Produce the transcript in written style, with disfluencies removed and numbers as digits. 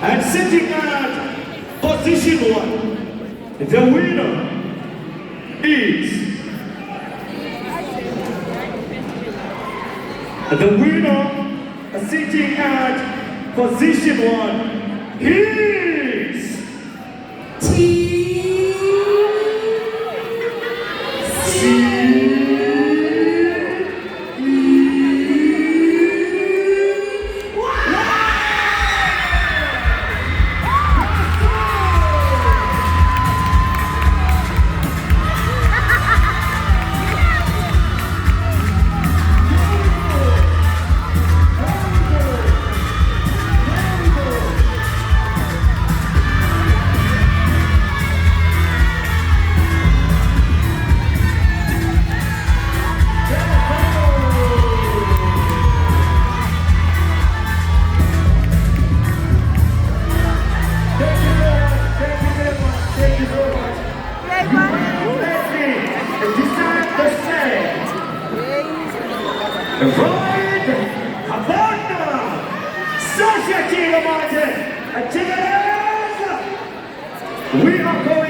And sitting at position 1, the winner is sitting at position 1 is Right, Havana, Society Lamont, we are going